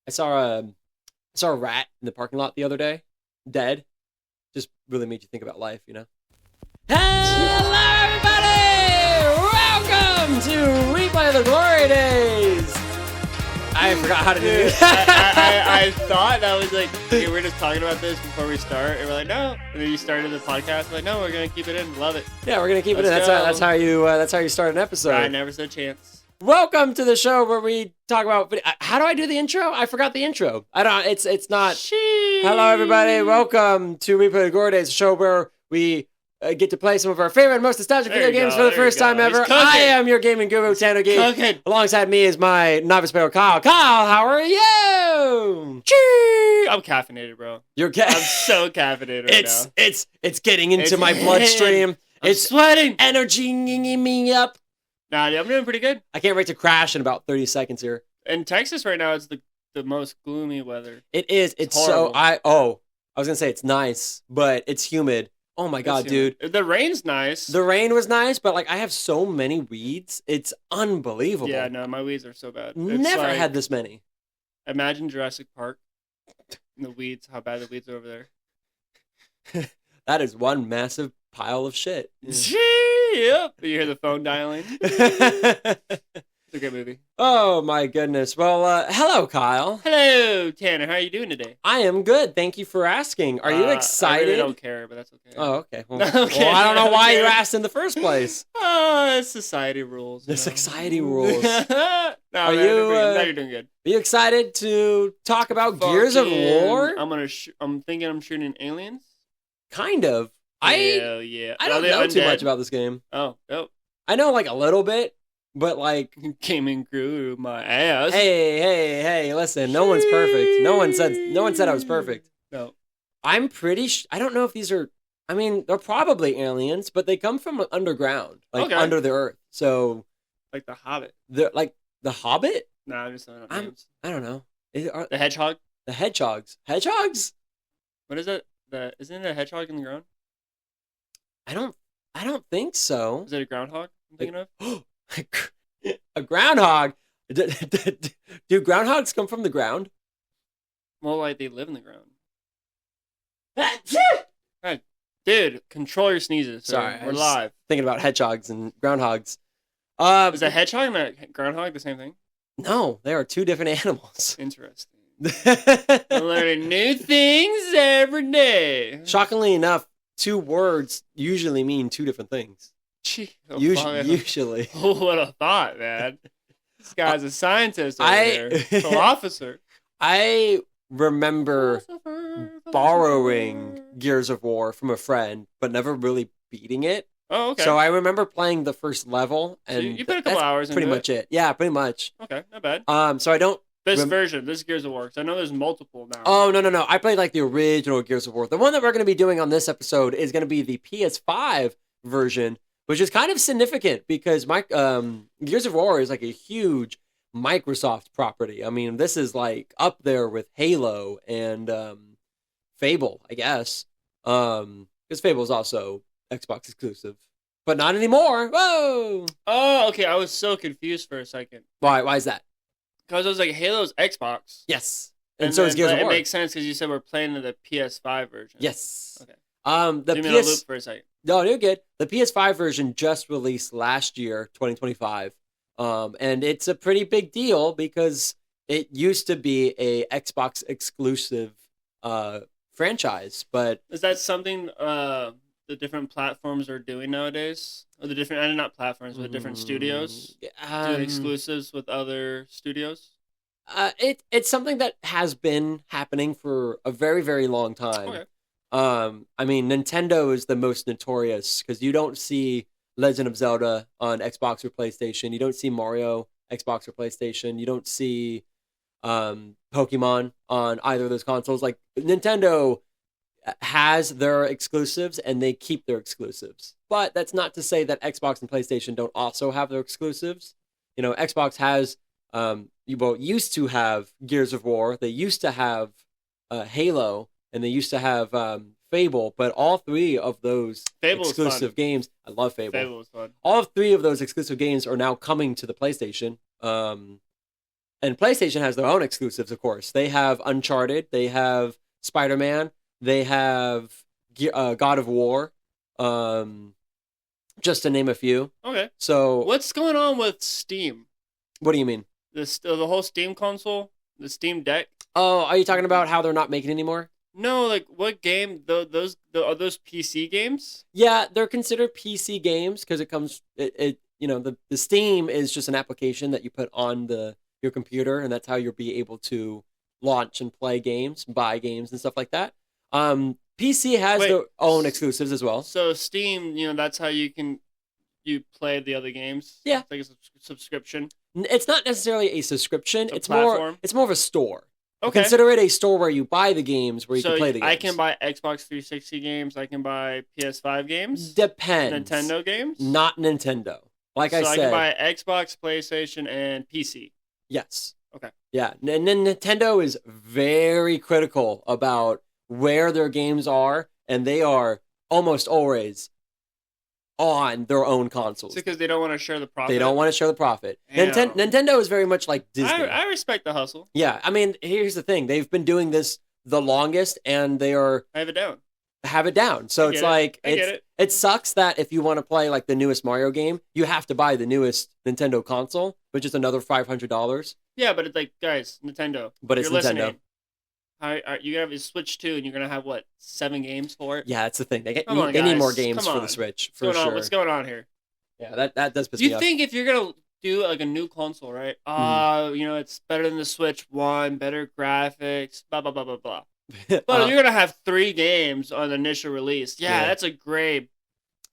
I saw a rat in the parking lot the other day, dead. Just really made you think about life, you know. Hello, everybody! Welcome to Replay of the Glory Days. I forgot how to do it. I thought that was like, okay, we're just talking about this before we start, and we're like, no. And then you started the podcast, like, no, we're gonna keep it in. Love it. Yeah, we're gonna keep it in. Let's That's go. how you start an episode. I never said chance. Welcome to the show where we talk about. How do I do the intro? I forgot the intro. I don't. It's not. Hello, everybody. Welcome to Replay of the Glory Days, a show where we get to play some of our favorite and most nostalgic video games for the first time ever. I am your gaming guru, Tanner Geek. Alongside me is my novice player, Kyle. Kyle, how are you? Chee! I'm caffeinated, bro. I'm so caffeinated right now. It's getting into my bloodstream. It's sweating. Energy me up. Nah, I'm doing pretty good. I can't wait to crash in about 30 seconds here. In Texas right now, it's the most gloomy weather. It is. It's horrible. I was gonna say it's nice, but it's humid. Oh my god, dude. The rain's nice. The rain was nice, but like I have so many weeds. It's unbelievable. Yeah, no, my weeds are so bad. Never had this many. Imagine Jurassic Park. And the weeds, how bad the weeds are over there. That is one massive pile of shit. Yep. You hear the phone dialing. It's a good movie. Oh my goodness. Well, hello, Kyle. Hello, Tanner. How are you doing today? I am good. Thank you for asking. Are you excited? I really don't care, but that's okay. Oh, okay. Well, Okay. well, I don't know why you asked in the first place. Oh, it's society rules. The society rules. No, Are man, you're doing good. Are you excited to talk about Gears of War? I'm thinking I'm shooting aliens. Kind of. Hell yeah. I don't know too much about this game. Oh, no. I know like a little bit, but like Came through my ass. Hey, listen, no one's perfect. No one said I was perfect. No. I'm pretty I don't know if these are I mean, they're probably aliens, but they come from underground, like under the earth. So like the Hobbit. They're like the Hobbit? Nah, I'm just saying names. I don't know. The hedgehog? The hedgehogs. Hedgehogs? What is it? Isn't it a hedgehog in the ground? I don't think so. Is it a groundhog I'm thinking of? A groundhog? Do groundhogs come from the ground? Well, like they live in the ground. Right. Dude, control your sneezes. Sorry, we're live. Thinking about hedgehogs and groundhogs. Is a hedgehog and a groundhog the same thing? No, they are two different animals. Interesting. I'm learning new things every day. Shockingly enough, two words usually mean two different things. Usually. What a thought, man. This guy's a scientist over here. Philosopher. I remember borrowing Gears of War from a friend, but never really beating it. Oh, okay. So I remember playing the first level, and so you put a couple hours into pretty much it. Yeah, pretty much. Okay, not bad. So I don't. This Gears of War, because I know there's multiple now. Oh, no. I played like the original Gears of War. The one that we're going to be doing on this episode is going to be the PS5 version, which is kind of significant because Gears of War is like a huge Microsoft property. I mean, this is like up there with Halo and Fable, I guess. Because Fable is also Xbox exclusive, but not anymore. Whoa! Oh, okay. I was so confused for a second. Why is that? Because I was like, Halo's Xbox. Yes. And so is Gears of War. It makes sense because you said we're playing the PS5 version. Yes. Okay. The Leave me in a loop for a second. No, you're good. The PS5 version just released last year, 2025. And it's a pretty big deal because it used to be a Xbox exclusive franchise. But is that something the different platforms are doing nowadays? Or the different, not platforms, but different studios doing exclusives with other studios? It's something that has been happening for a very, very long time. Okay. I mean, Nintendo is the most notorious because you don't see Legend of Zelda on Xbox or PlayStation. You don't see Mario Xbox or PlayStation. You don't see Pokemon on either of those consoles. Like Nintendo has their exclusives and they keep their exclusives. But that's not to say that Xbox and PlayStation don't also have their exclusives. You know, Xbox has used to have Gears of War. They used to have Halo, and they used to have Fable. But all three of those exclusive games, I love Fable. Fable was fun. All three of those exclusive games are now coming to the PlayStation. And PlayStation has their own exclusives, of course. They have Uncharted, they have Spider-Man, they have God of War, just to name a few. Okay. So what's going on with Steam? What do you mean? The whole Steam console, the Steam Deck. Oh, are you talking about how they're not making anymore? No, like what game? Are those PC games? Yeah, they're considered PC games because it comes. The Steam is just an application that you put on your computer, and that's how you'll be able to launch and play games, buy games, and stuff like that. PC has their own exclusives as well. So Steam, that's how you play the other games. Yeah, it's like a subscription. It's not necessarily a subscription. It's more of a store. Okay. Consider it a store where you buy the games, where you can play the games. I can buy Xbox 360 games. I can buy PS5 games. Depends. Nintendo games? Not Nintendo. Like I said. So I can buy Xbox, PlayStation, and PC. Yes. Okay. Yeah. And then Nintendo is very critical about where their games are, and they are almost always on their own consoles. It's because they don't want to share the profit. They don't want to share the profit. Nintendo is very much like Disney. I respect the hustle. Yeah, I mean, here's the thing. They've been doing this the longest, and they are... Have it down. So it's like... It sucks that if you want to play like the newest Mario game, you have to buy the newest Nintendo console, which is another $500. Yeah, but it's like, guys, Nintendo. But it's Nintendo. Listening. You have a Switch 2, and you're gonna have 7 games for it? Yeah, that's the thing. They need more games for the Switch for sure. What's going on here? Yeah, that does piss me off. You think if you're gonna do like a new console, right? It's better than the Switch 1, better graphics, blah blah blah blah blah. But you're gonna have 3 games on the initial release. Yeah, that's a great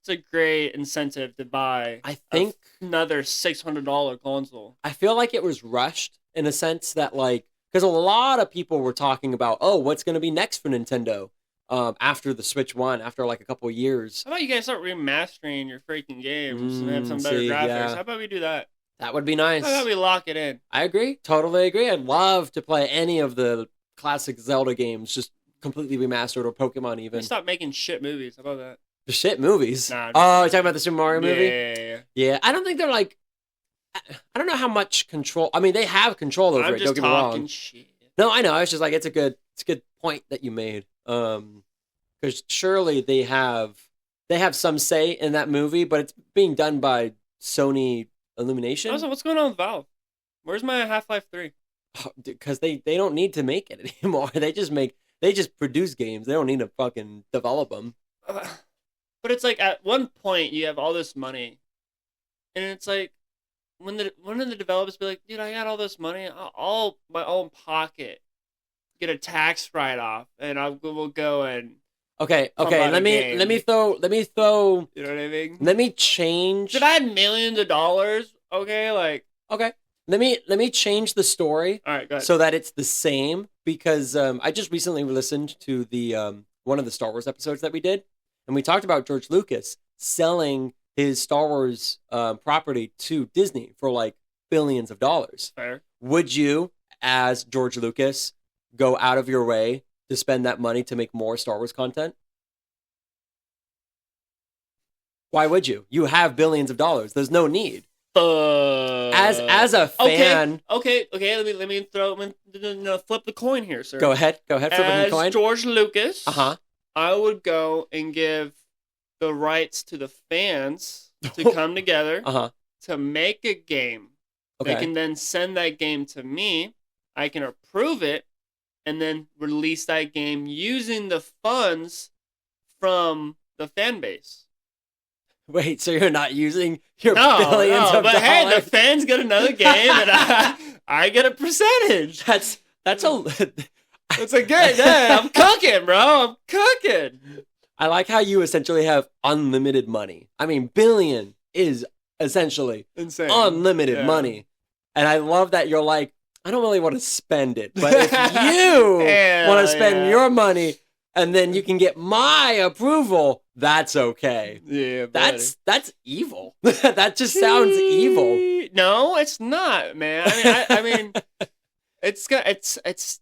incentive to buy. I think another $600 console. I feel like it was rushed in a sense that because a lot of people were talking about, what's going to be next for Nintendo after the Switch 1, after a couple of years. How about you guys start remastering your freaking games and have some better graphics? Yeah. How about we do that? That would be nice. How about we lock it in? I agree. Totally agree. I'd love to play any of the classic Zelda games, just completely remastered, or Pokemon even. Stop making shit movies. How about that? The shit movies? Nah, you're talking about the Super Mario movie? Yeah. I don't think they're I don't know how much control. I mean, they have control over it. Don't get me wrong. Shit. No, I know. It's just it's a good point that you made. Because surely they have some say in that movie, but it's being done by Sony Illumination. Also, what's going on with Valve? Where's my Half-Life 3? Because they don't need to make it anymore. They just produce games. They don't need to fucking develop them. But it's at one point you have all this money, and it's when one of the developers be like, dude, I got all this money, all my own pocket, get a tax write-off, and we'll go and okay. Let me throw. You know what I mean? Let me change. If I had millions of dollars, okay. Let me change the story. All right, go ahead. So that it's the same, because I just recently listened to the one of the Star Wars episodes that we did, and we talked about George Lucas selling his Star Wars property to Disney for billions of dollars. Fair. Would you, as George Lucas, go out of your way to spend that money to make more Star Wars content? Why would you? You have billions of dollars. There's no need. As a fan, okay. Let me flip the coin here, sir. Go ahead. Flip the coin. As George Lucas, I would go and give the rights to the fans to come together to make a game. Okay. They can then send that game to me. I can approve it and then release that game using the funds from the fan base. Wait, so you're not using your billions of dollars? Hey, the fans get another game, and I get a percentage. That's a. It's a good day. I'm cooking, bro. I'm cooking. I like how you essentially have unlimited money. I mean, billion is essentially insane, unlimited money, and I love that you're I don't really want to spend it, but if you want to spend your money, and then you can get my approval, that's okay. Yeah, buddy. That's evil. That just sounds evil. No, it's not, man. I mean, it's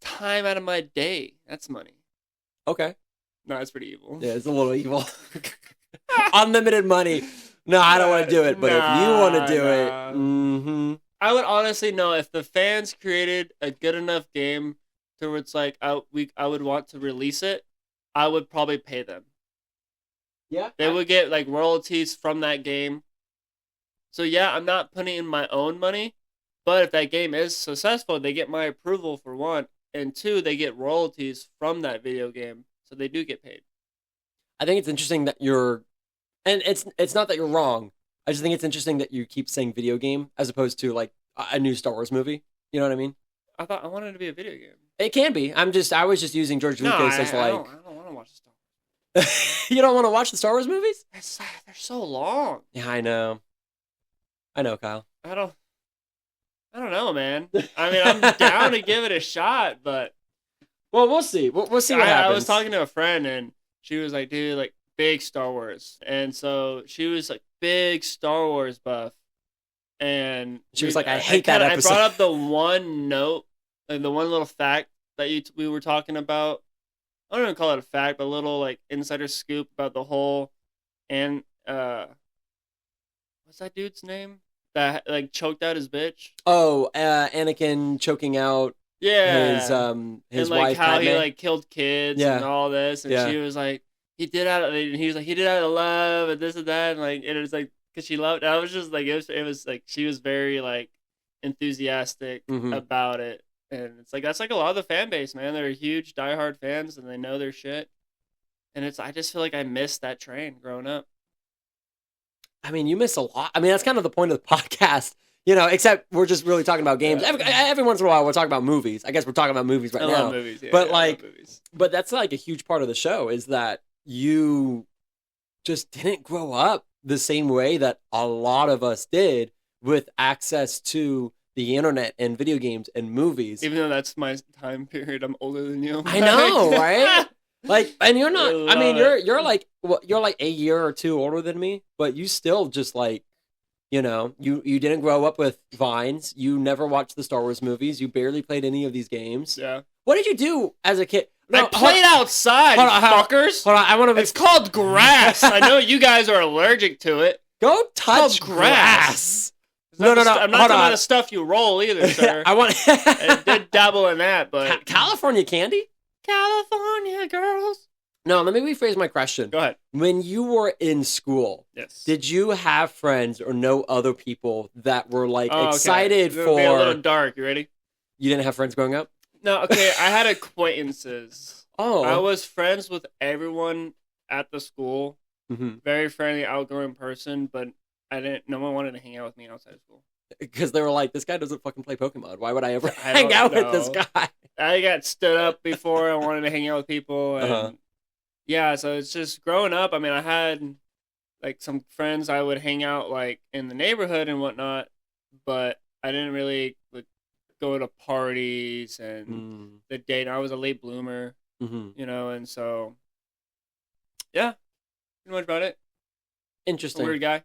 time out of my day. That's money. Okay. No, it's pretty evil. Yeah, it's a little evil. Unlimited money. No, I don't want to do it. But if you want to do it, I would honestly know if the fans created a good enough game to where it's like I would want to release it. I would probably pay them. Yeah, they would get like royalties from that game. So yeah, I'm not putting in my own money, but if that game is successful, they get my approval for one, and two, they get royalties from that video game, so they do get paid. I think it's interesting that and it's not that you're wrong. I just think it's interesting that you keep saying video game as opposed to like a new Star Wars movie. You know what I mean? I wanted it to be a video game. It can be. I was just using George Lucas as like. I don't want to watch Star Wars. You don't want to watch the Star Wars movies? They're so long. Yeah, I know. I know, Kyle. I don't know, man. I mean, I'm down to give it a shot, but well, we'll see. We'll see what happens. I was talking to a friend, and she was like, "Dude, like big Star Wars," and so she was like big Star Wars buff, and she was like, "I hate that episode." I brought up the one note, like the one little fact that we were talking about. I don't even call it a fact, but a little like insider scoop about the whole, and what's that dude's name that like choked out his bitch? Oh, Anakin choking out. Yeah, his and, like, wife. How Padme. he like killed kids and all this, and she was like, he did it out of love and this and that, and like it was like because she loved. I was just like it was like she was very like enthusiastic about it, and it's like that's like a lot of the fan base, man. They're huge diehard fans and they know their shit, and I just feel like I missed that train growing up. I mean, you miss a lot. I mean, that's kind of the point of the podcast. You know, except we're just really talking about games. Every once in a while, we're talking about movies. I guess we're talking about movies right now. I love movies, yeah, but like, but that's like a huge part of the show is that you just didn't grow up the same way that a lot of us did with access to the internet and video games and movies. Even though that's my time period, I'm older than you. I know, right? Like, and you're not. I mean, you're like a year or two older than me, but you still just like. You know, you didn't grow up with Vines. You never watched the Star Wars movies. You barely played any of these games. Yeah. What did you do as a kid? No, I played outside, fuckers. Hold on, I want to. It's called grass. I know you guys are allergic to it. Go touch grass. No. I'm not talking about the stuff you roll either, sir. I did dabble in that, but California candy. California girls. No, let me rephrase my question. Go ahead. When you were in school, yes, did you have friends or know other people that were like excited for? Be a little dark. You ready? You didn't have friends growing up? No. Okay, I had acquaintances. Oh, I was friends with everyone at the school. Very friendly, outgoing person, but no one wanted to hang out with me outside of school. Because they were like, this guy doesn't fucking play Pokemon. Why would I ever hang out with this guy? I got stood up before. I wanted to hang out with people, and yeah, so it's just growing up. I mean, I had like some friends I would hang out like in the neighborhood and whatnot, but I didn't really like go to parties and the date. I was a late bloomer, you know, and so yeah, pretty much about it. Interesting. Weird guy.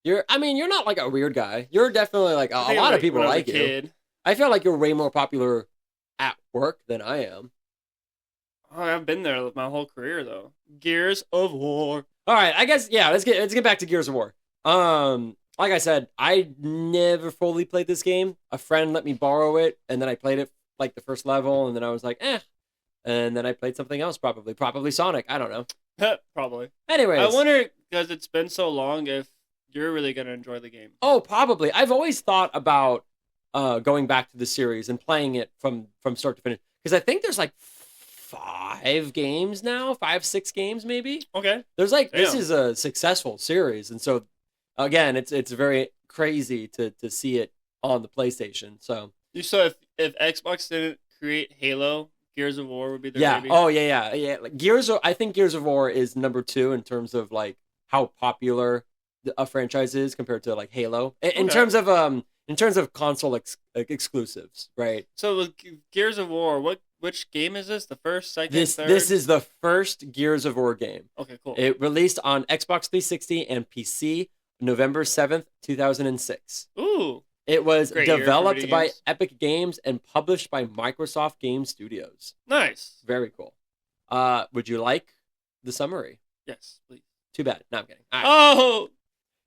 You're not like a weird guy. You're definitely like a lot of people like you. I feel like you're way more popular at work than I am. Oh, I've been there my whole career though. Gears of War. All right, I guess let's get back to Gears of War. Like I said, I never fully played this game. A friend let me borrow it, and then I played it like the first level, and then I was like, and then I played something else, probably Sonic. I don't know. Probably. Anyways, I wonder because it's been so long if you're really gonna enjoy the game. Oh, probably. I've always thought about going back to the series and playing it from start to finish because I think there's like 5 games now, 6 games maybe. Okay. There's like this is a successful series, and so again, it's very crazy to see it on the PlayStation. So you saw if Xbox didn't create Halo, Gears of War would be their baby. Oh yeah. Like I think Gears of War is number 2 in terms of like how popular a franchise is compared to like Halo in terms of console exclusives, right? So with Gears of War, which game is this? The first, second, third? This is the first Gears of War game. Okay, cool. It released on Xbox 360 and PC November 7th, 2006. Ooh. It was developed by Epic Games and published by Microsoft Game Studios. Nice. Very cool. Would you like the summary? Yes, please. Too bad. No, I'm kidding. Right. Oh!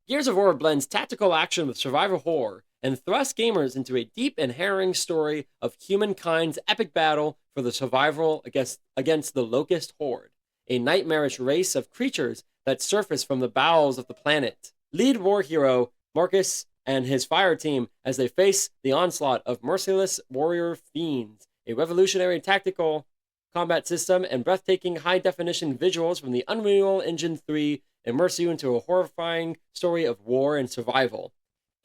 Gears of War blends tactical action with survival horror and thrust gamers into a deep and harrowing story of humankind's epic battle for the survival against the Locust horde, a nightmarish race of creatures that surface from the bowels of the planet. Lead war hero Marcus and his fire team as they face the onslaught of merciless warrior fiends, a revolutionary tactical combat system, and breathtaking high-definition visuals from the Unreal Engine 3 immerse you into a horrifying story of war and survival.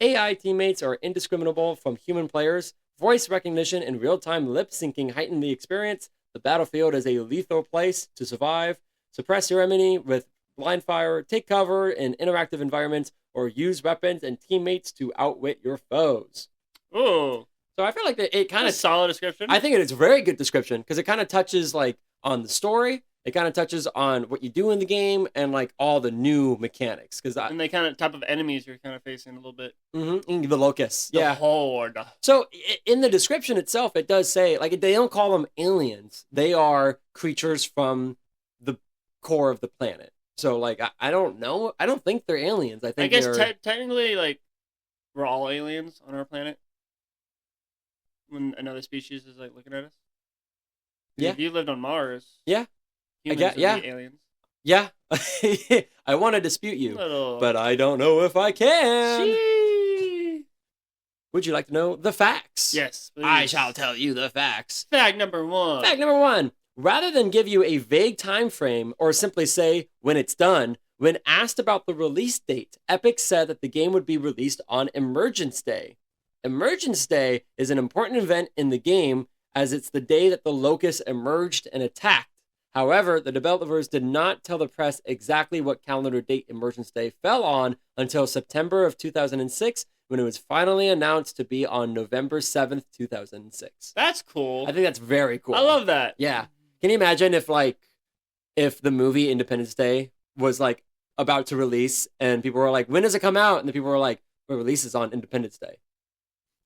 AI teammates are indiscriminable from human players. Voice recognition and real-time lip-syncing heighten the experience. The battlefield is a lethal place to survive. Suppress your enemy with blind fire, take cover in interactive environments, or use weapons and teammates to outwit your foes. Ooh. So I feel like it kind of solid description. I think it is a very good description because it kind of touches like on the story. It kind of touches on what you do in the game and like all the new mechanics. And they kind of type of enemies you're kind of facing a little bit. Mm-hmm. The Locusts. The horde. So in the description itself, it does say like they don't call them aliens. They are creatures from the core of the planet. So like I don't know. I don't think they're aliens. I guess technically like we're all aliens on our planet. When another species is like looking at us. Yeah. If you lived on Mars. Yeah. Humans would be aliens. Yeah. I want to dispute you, but I don't know if I can. Gee. Would you like to know the facts? Yes, please. I shall tell you the facts. Fact number one. Fact number one. Rather than give you a vague time frame or simply say when it's done, when asked about the release date, Epic said that the game would be released on Emergence Day. Emergence Day is an important event in the game as it's the day that the Locusts emerged and attacked. However, the developers did not tell the press exactly what calendar date Emergence Day fell on until September of 2006, when it was finally announced to be on November 7th, 2006. That's cool. I think that's very cool. I love that. Yeah. Can you imagine if the movie Independence Day was like about to release and people were like, when does it come out? And the people were like, it releases on Independence Day.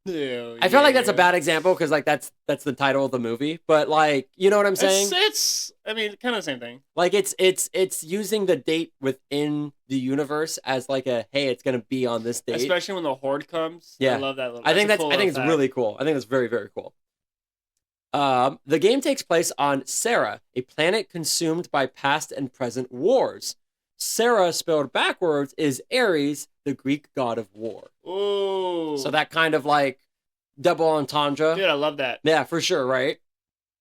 Yeah, I feel like that's a bad example because like that's the title of the movie, but like you know what I'm saying? It's I mean kind of the same thing. Like it's using the date within the universe as like a hey, it's gonna be on this date, especially when the horde comes. Yeah, I love that. I think it's really cool. I think it's very very cool. The game takes place on Sera, a planet consumed by past and present wars. Sera, spelled backwards, is Ares, the Greek god of war. Ooh. So that kind of like double entendre. Dude, I love that. Yeah, for sure, right?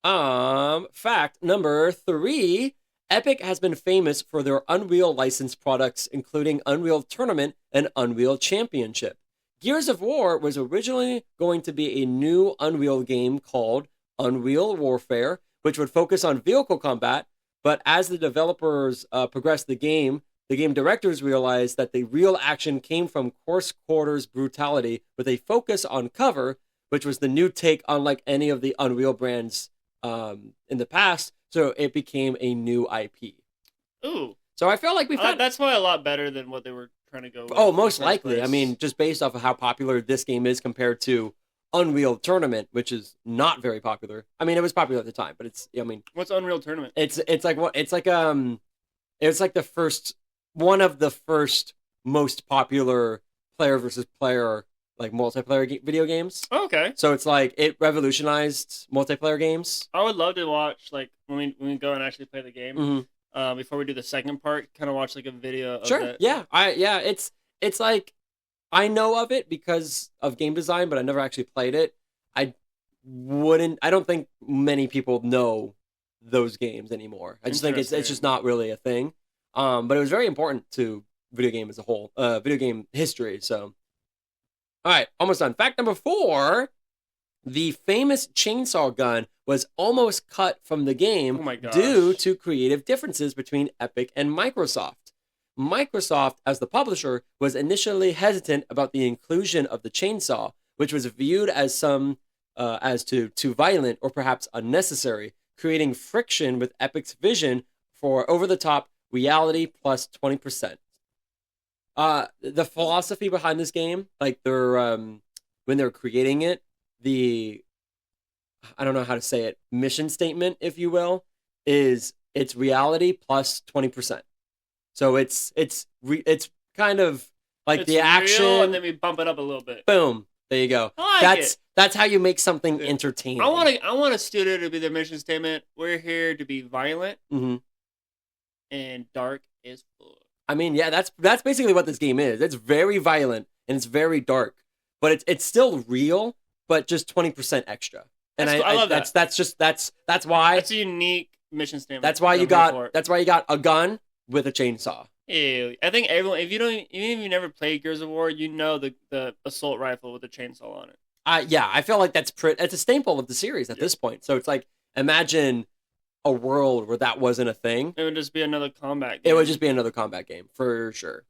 Fact number 3. Epic has been famous for their Unreal licensed products, including Unreal Tournament and Unreal Championship. Gears of War was originally going to be a new Unreal game called Unreal Warfare, which would focus on vehicle combat. But as the developers progressed the game directors realized that the real action came from close quarters brutality with a focus on cover, which was the new take on like any of the Unreal brands in the past. So it became a new IP. Ooh. So I feel like that's probably a lot better than what they were trying to go with. Oh, most likely. Place. I mean, just based off of how popular this game is compared to Unreal Tournament, which is not very popular. I mean, it was popular at the time, but what's Unreal Tournament? It's like the first one of the first most popular player versus player like multiplayer video games. Oh, okay. So it's like it revolutionized multiplayer games. I would love to watch like when we go and actually play the game. Mm-hmm. Before we do the second part, kind of watch like a video of sure. that. Yeah. It's like I know of it because of game design, but I never actually played it. I don't think many people know those games anymore. I just think it's just not really a thing. But it was very important to video game as a whole, video game history. So, all right, almost done. Fact number 4, the famous chainsaw gun was almost cut from the game due to creative differences between Epic and Microsoft. Microsoft, as the publisher, was initially hesitant about the inclusion of the chainsaw, which was viewed as too violent or perhaps unnecessary, creating friction with Epic's vision for over-the-top reality plus 20%. The philosophy behind this game, like when they're creating it, I don't know how to say it, mission statement, if you will, is it's reality plus 20%. So it's kind of like it's the action, real, and then we bump it up a little bit. Boom. There you go. I like it. That's how you make something entertaining. I want a studio to be their mission statement. We're here to be violent and dark as fuck. I mean, yeah, that's basically what this game is. It's very violent and it's very dark, but it's still real, but just 20% extra. And I love that. That's why that's a unique mission statement. That's why you got a gun with a chainsaw. Ew. I think everyone, even if you never played Gears of War, you know the assault rifle with a chainsaw on it. Yeah, I feel like it's a staple of the series at this point. So it's like, imagine a world where that wasn't a thing. It would just be another combat game. It would just be another combat game, for sure.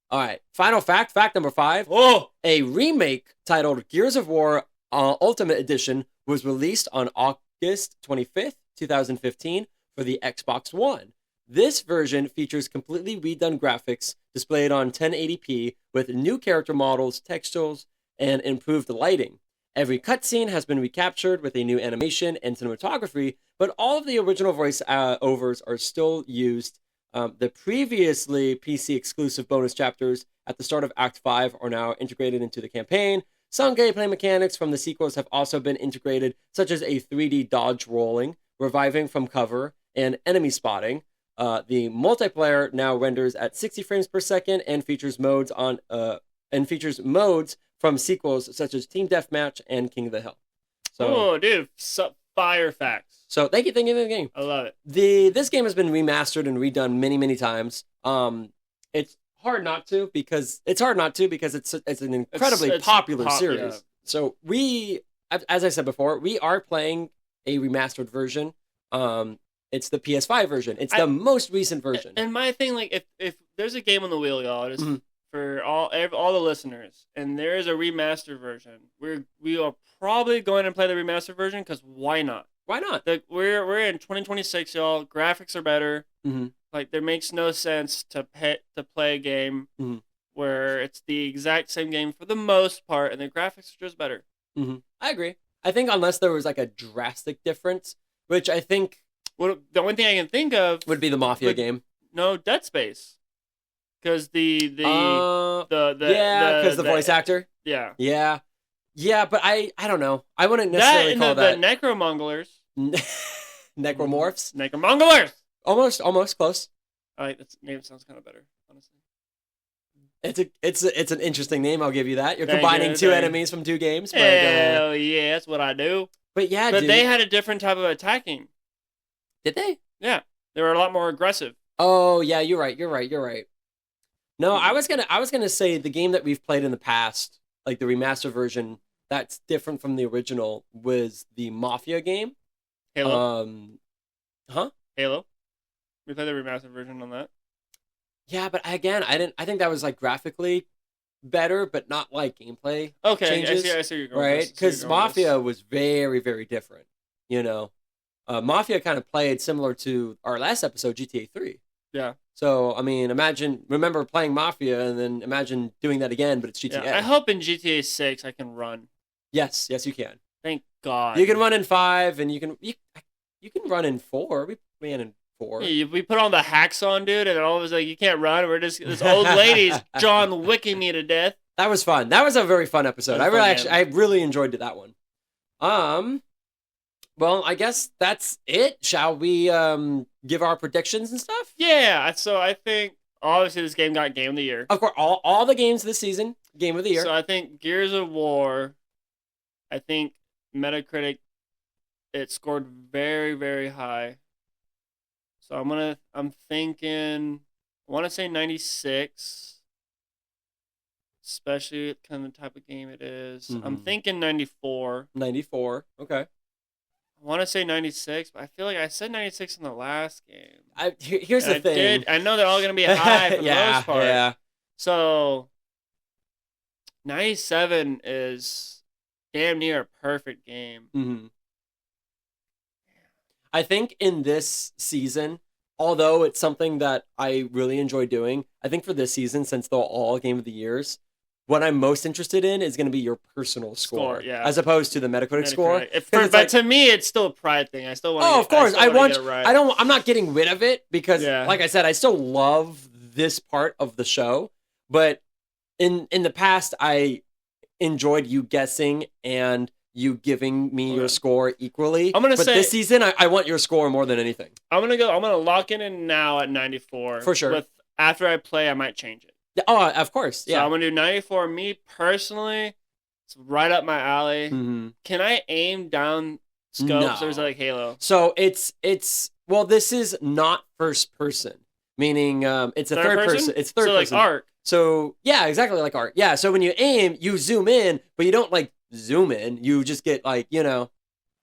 All right, final fact number 5. Oh! A remake titled Gears of War Ultimate Edition was released on August 25th, 2015 for the Xbox One. This version features completely redone graphics displayed on 1080p with new character models, textures, and improved lighting. Every cutscene has been recaptured with a new animation and cinematography, but all of the original voice overs are still used. The previously PC-exclusive bonus chapters at the start of Act 5 are now integrated into the campaign. Some gameplay mechanics from the sequels have also been integrated, such as a 3D dodge rolling, reviving from cover, and enemy spotting. The multiplayer now renders at 60 frames per second and features modes from sequels such as Team Deathmatch and King of the Hill. So, dude, fire facts. So thank you for the game. I love it. This game has been remastered and redone many times. It's hard not to because it's an incredibly popular series. Yeah. So we, as I said before, we are playing a remastered version. It's the PS5 version. It's the most recent version. And my thing, like, if there's a game on the wheel, y'all, just for all the listeners, and there is a remastered version, we are probably going to play the remastered version because why not? Why not? We're in 2026, y'all. Graphics are better. Like, there makes no sense to play a game where it's the exact same game for the most part, and the graphics are just better. I agree. I think unless there was like a drastic difference, which I think. Well, the only thing I can think of would be the Mafia game. No, Dead Space, because the voice actor. Yeah. But I don't know. I wouldn't necessarily call that the Necromonglers. Necromorphs. Necromonglers. Almost close. That name sounds kind of better, honestly. It's an interesting name. I'll give you that. You're combining two enemies from two games. But, hell yeah, that's what I do. But yeah, dude. They had a different type of attacking. Did they? Yeah, they were a lot more aggressive. Oh yeah, you're right. No, I was gonna say the game that we've played in the past, like the remaster version, that's different from the original, was the Mafia game. Halo. Halo. We played the remastered version on that. Yeah, but again, I think that was like graphically better, but not like gameplay. Okay, changes, I see you're going. Right? Because Mafia was very, very different. You know, Mafia kind of played similar to our last episode, GTA 3. Yeah. So I mean, remember playing Mafia, and then imagine doing that again, but it's GTA. Yeah, I hope in GTA 6 I can run. Yes, you can. Thank God. You can run in 5, and you can run in 4. We ran in 4. Yeah, we put on the hacks on, dude, and all of us like, you can't run. We're just this old lady's John Wicking me to death. That was fun. That was a very fun episode. I really enjoyed that one. Well, I guess that's it. Shall we give our predictions and stuff? Yeah. So I think obviously this game got Game of the Year. Of course, all the games this season, Game of the Year. So I think Gears of War. I think Metacritic, it scored very, very high. So I'm thinking, I want to say 96, especially kind of the type of game it is. I'm thinking 94. 94, okay. I want to say 96, but I feel like I said 96 in the last game. Here's the thing. I know they're all going to be high for the most part. Yeah. So 97 is damn near a perfect game. I think in this season, although it's something that I really enjoy doing, I think for this season, since they're all Game of the Years, what I'm most interested in is going to be your personal score, as opposed to the Metacritic score. But to me, it's still a pride thing. I still want. Oh, of course, I'm not getting rid of it because, like I said, I still love this part of the show. But in the past, I enjoyed you guessing and you giving me your score equally. But this season, I want your score more than anything. I'm gonna lock it in now at 94 for sure. After I play, I might change it. Oh, of course. Yeah. So I'm gonna do 94. Me personally, it's right up my alley. Mm-hmm. Can I aim down scopes or is it like Halo? So it's well, this is not first person, meaning it's a third person. It's third person. So like Ark. So yeah, exactly like Ark. Yeah. So when you aim, you zoom in, but you don't like zoom in. You just get like,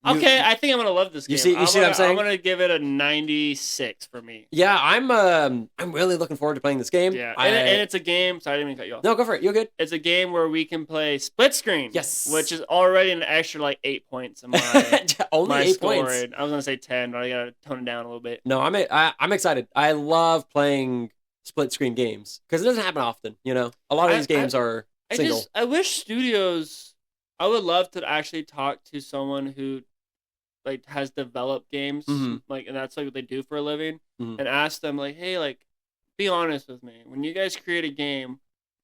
Okay, I think I'm gonna love this game. You see what I'm saying? I'm gonna give it a 96 for me. Yeah, I'm really looking forward to playing this game. Yeah, and it's a game. Sorry, I didn't mean to cut you off. No, go for it. You're good. It's a game where we can play split screen. Yes, which is already an extra like 8 points in my only 8 points. I was gonna say 10, but I gotta tone it down a little bit. No, I'm excited. I love playing split screen games because it doesn't happen often. A lot of these games are single. I wish studios. I would love to actually talk to someone who like has developed games, like, and that's like what they do for a living, and ask them like, hey, like, be honest with me. When you guys create a game,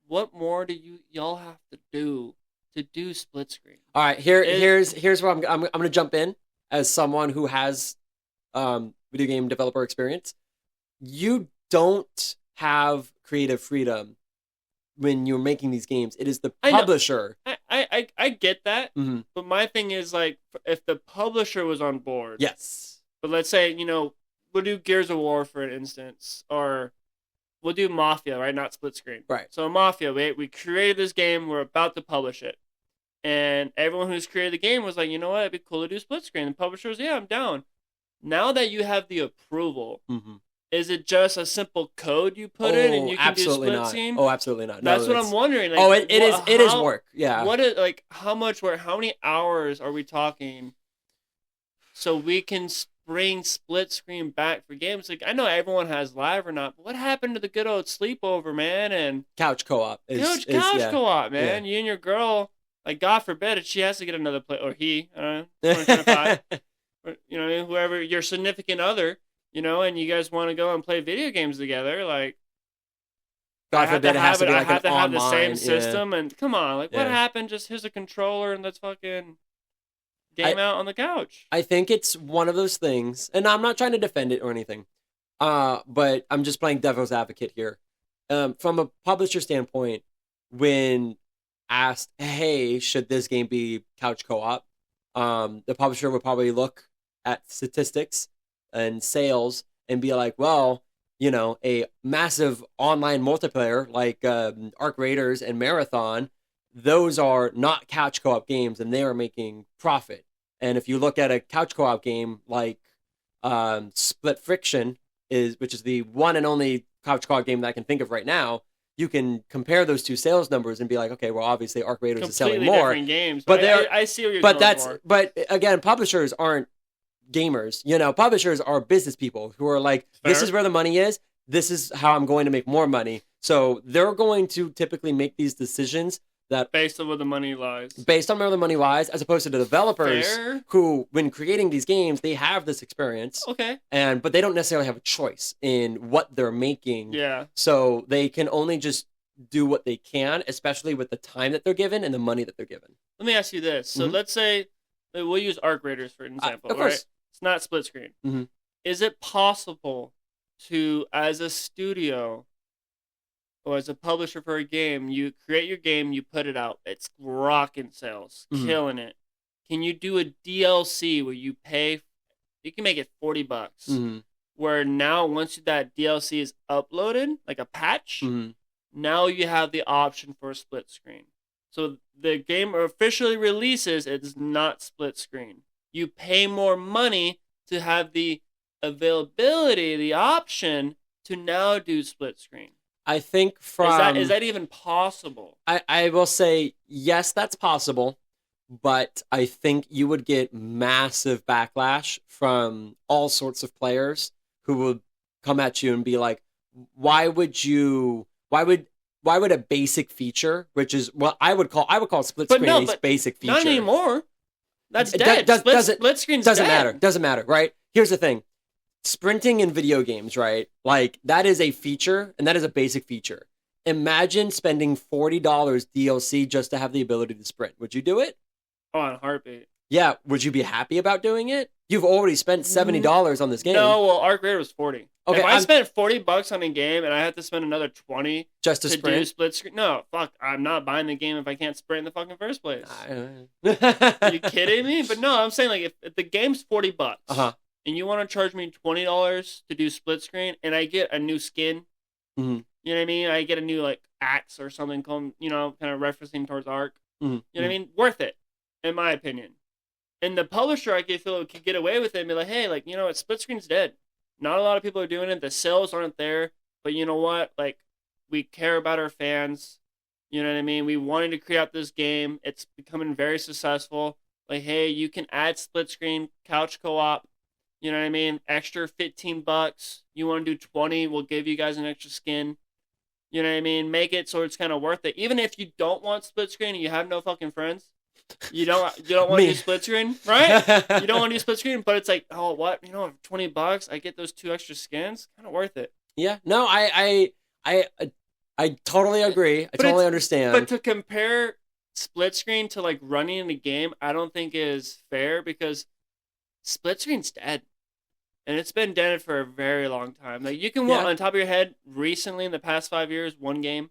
what more do y'all have to do split screen? All right, here's where I'm gonna jump in as someone who has video game developer experience. You don't have creative freedom when you're making these games. It is the publisher. I get that, but my thing is like, if the publisher was on board, yes. But let's say we'll do Gears of War for an instance, or we'll do Mafia, right? Not split screen, right? So Mafia, we created this game, we're about to publish it, and everyone who's created the game was like, you know what, it'd be cool to do split screen. The publisher was, yeah, I'm down. Now that you have the approval. Is it just a simple code you put in and you can do split screen? Oh, absolutely not. That's what I'm wondering. Like, it is work. Yeah. What is like how much work? How many hours are we talking? So we can bring split screen back for games. Like I know everyone has live or not, but what happened to the good old sleepover, man? And couch co-op. Couch co-op, man. Yeah. You and your girl, like God forbid, if she has to get another play, or he, I don't know, or, whoever your significant other. And you guys want to go and play video games together, like God forbid it has to be like I have to have the same online, system, and come on, like what happened? Just here's a controller and let's fucking game out on the couch. I think it's one of those things, and I'm not trying to defend it or anything, but I'm just playing devil's advocate here. From a publisher standpoint, when asked, hey, should this game be couch co-op, the publisher would probably look at statistics and sales and be like, well, a massive online multiplayer like Arc Raiders and Marathon, those are not couch co-op games and they are making profit. And if you look at a couch co-op game like Split Friction, which is the one and only couch co-op game that I can think of right now, you can compare those two sales numbers and be like, okay, well, obviously Arc Raiders is selling more. Different games, but I see what you're going for. But again, publishers aren't gamers. Publishers are business people who are like, this is where the money is. This is how I'm going to make more money. So they're going to typically make these decisions that based on where the money lies. Based on where the money lies, as opposed to the developers who, when creating these games, they have this experience. Okay. But they don't necessarily have a choice in what they're making. Yeah. So they can only just do what they can, especially with the time that they're given and the money that they're given. Let me ask you this. So let's say we'll use Arc Raiders for an example. Of course. Right? It's not split screen. Is it possible to, as a studio or as a publisher for a game, you create your game, you put it out, it's rocking sales, killing it. Can you do a DLC where you pay? You can make it $40. Where now once that DLC is uploaded, like a patch, now you have the option for a split screen. So the game officially releases, it's not split screen. You pay more money to have the availability, the option to now do split screen. I think is that even possible? I will say, yes, that's possible, but I think you would get massive backlash from all sorts of players who would come at you and be like, why would a basic feature, which is what I would call split screen a basic feature. Not anymore. That's dead. Split screen's doesn't dead. matter. Doesn't matter, right? Here's the thing. Sprinting in video games, right? Like, that is a feature, and that is a basic feature. Imagine spending $40 DLC just to have the ability to sprint. Would you do it? Oh, on a heartbeat. Yeah. Would you be happy about doing it? You've already spent $70 on this game. No, well, Arc Raider was 40. Okay, if I spent $40 on a game and I had to spend another 20 just to sprint? Do split screen, no, fuck, I'm not buying the game if I can't sprint in the fucking first place. Are you kidding me? But no, I'm saying like if the game's $40 and you want to charge me $20 to do split screen and I get a new skin, you know what I mean? I get a new like axe or something, kind of referencing towards Arc. You know what I mean? Worth it, in my opinion. And the publisher, I feel, could get away with it and be like, hey, like, split screen's dead. Not a lot of people are doing it. The sales aren't there. But you know what? Like, we care about our fans. You know what I mean? We wanted to create this game. It's becoming very successful. Like, hey, you can add split screen, couch co-op. You know what I mean? Extra $15. You want to do 20, we'll give you guys an extra skin. You know what I mean? Make it so it's kind of worth it. Even if you don't want split screen and you have no fucking friends. You don't want to do split screen, right? You don't want to do split screen, but it's like, oh, what? $20, I get those 2 extra skins. Kind of worth it. Yeah. No, I totally agree. I totally understand. But to compare split screen to like running in a game, I don't think is fair because split screen's dead. And it's been dead for a very long time. Like you can on top of your head recently in the past 5 years, 1 game,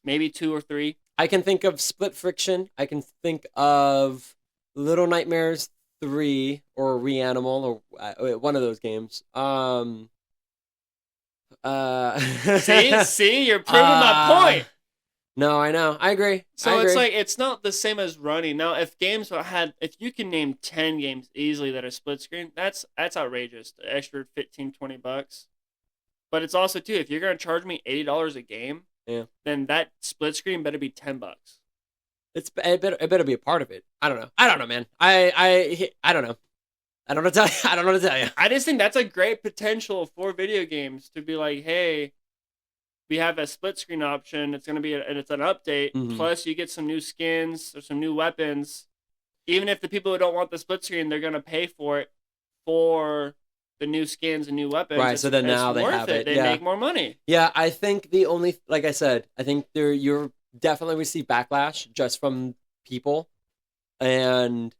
maybe 2 or 3. I can think of Split Friction. I can think of Little Nightmares 3 or Reanimal or one of those games. See, you're proving my point. No, I know. I agree. It's like it's not the same as running. Now, if you can name 10 games easily that are split screen, that's outrageous. The extra $15-$20. But it's also too, if you're gonna charge me $80 a game. Yeah. Then that split screen better be $10. It better be a part of it. I don't know, man. I don't know. I don't know what to tell you. I just think that's a great potential for video games to be like, hey, we have a split screen option. It's gonna be it's an update. Plus, you get some new skins or some new weapons. Even if the people who don't want the split screen, they're gonna pay for it for the new skins and new weapons. Right, so then now they have it. They make more money. Yeah, I think like I said, I think you're definitely we see backlash just from people, and